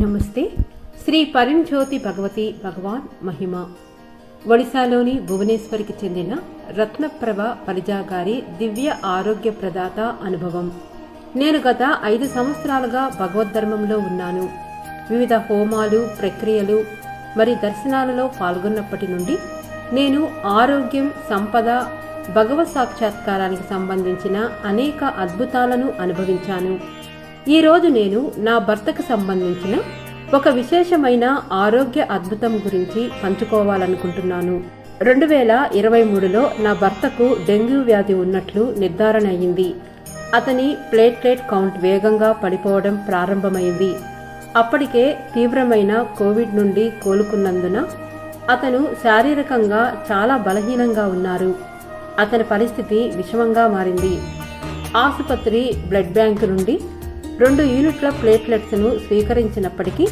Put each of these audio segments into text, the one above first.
నమస్తే. శ్రీ పరంజ్యోతి భగవతి భగవాన్ మహిమ. ఒడిశాలోని భువనేశ్వరికి చెందిన రత్నప్రభ పరిజా గారి దివ్య ఆరోగ్య ప్రదాత అనుభవం. నేను గత 5 సంవత్సరాలుగా భగవద్ధర్మంలో ఉన్నాను. వివిధ హోమాలు, ప్రక్రియలు మరి దర్శనాలలో పాల్గొన్నప్పటి నుండి నేను ఆరోగ్యం, సంపద, భగవత్ సాక్షాత్కారానికి సంబంధించిన అనేక అద్భుతాలను అనుభవించాను. ఈరోజు నేను నా భర్తకు సంబంధించిన ఒక విశేషమైన ఆరోగ్య అద్భుతం గురించి పంచుకోవాలనుకుంటున్నాను. 2023లో నా భర్తకు డెంగ్యూ వ్యాధి ఉన్నట్లు నిర్ధారణ అయింది. అతని ప్లేట్లెట్ కౌంట్ వేగంగా పడిపోవడం ప్రారంభమైంది. అప్పటికే తీవ్రమైన కోవిడ్ నుండి కోలుకున్నందున అతను శారీరకంగా చాలా బలహీనంగా ఉన్నారు. అతని పరిస్థితి విషమంగా మారింది. ఆసుపత్రి బ్లడ్ బ్యాంక్ నుండి 2 యూనిట్ల ప్లేట్లెట్స్ను స్వీకరించినప్పటికీ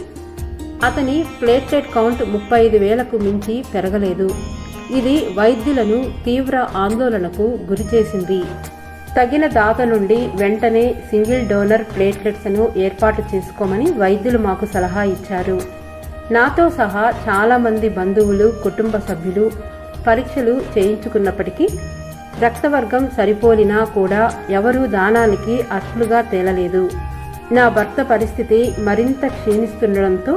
అతని ప్లేట్లెట్ కౌంట్ 35,000కు మించి పెరగలేదు. ఇది వైద్యులను తీవ్ర ఆందోళనకు గురిచేసింది. తగిన దాత నుండి వెంటనే సింగిల్ డోనర్ ప్లేట్లెట్స్ను ఏర్పాటు చేసుకోమని వైద్యులు మాకు సలహా ఇచ్చారు. నాతో సహా చాలా మంది బంధువులు, కుటుంబ సభ్యులు పరీక్షలు చేయించుకున్నప్పటికీ రక్తవర్గం సరిపోలినా కూడా ఎవరూ దానానికి అర్హులుగా తేలలేదు. నా భర్త పరిస్థితి మరింత క్షీణిస్తుండడంతో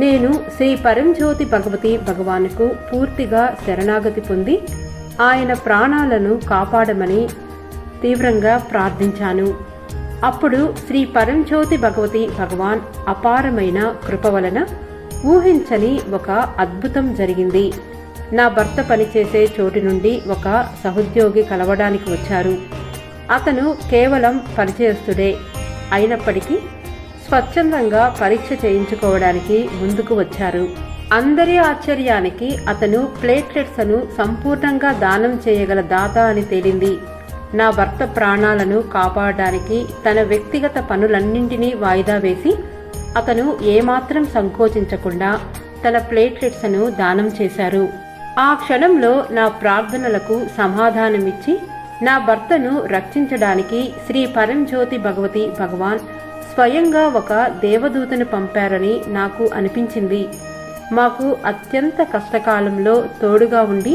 నేను శ్రీ పరంజ్యోతి భగవతి భగవానుకు పూర్తిగా శరణాగతి పొంది ఆయన ప్రాణాలను కాపాడమని తీవ్రంగా ప్రార్థించాను. అప్పుడు శ్రీ పరంజ్యోతి భగవతి భగవాన్ అపారమైన కృప వలన ఊహించని ఒక అద్భుతం జరిగింది. నా భర్త పనిచేసే చోటు నుండి ఒక సహోద్యోగి కలవడానికి వచ్చారు. అతను కేవలం పరిచయస్తుడే అయినప్పటికీ స్వచ్ఛందంగా పరీక్ష చేయించుకోవడానికి ముందుకు వచ్చారు. అందరి ఆశ్చర్యానికి అతను ప్లేట్లెట్స్ను సంపూర్ణంగా దానం చేయగల దాత అని తేలింది. నా భర్త ప్రాణాలను కాపాడడానికి తన వ్యక్తిగత పనులన్నింటినీ వాయిదా వేసి అతను ఏమాత్రం సంకోచించకుండా తన ప్లేట్లెట్స్ను దానం చేశారు. ఆ క్షణంలో నా ప్రార్థనలకు సమాధానమిచ్చి నా భర్తను రక్షించడానికి శ్రీ పరంజ్యోతి భగవతి భగవాన్ స్వయంగా ఒక దేవదూతను పంపారని నాకు అనిపించింది. మాకు అత్యంత కష్టకాలంలో తోడుగా ఉండి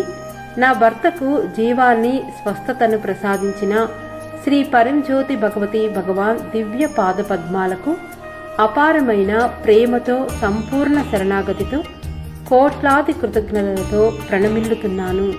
నా భర్తకు జీవాన్ని, స్వస్థతను ప్రసాదించిన శ్రీ పరంజ్యోతి భగవతి భగవాన్ దివ్య పాదపద్మాలకు అపారమైన ప్రేమతో, సంపూర్ణ శరణాగతితో, కోట్లాది కృతజ్ఞతలతో ప్రణమిల్లుతున్నాను.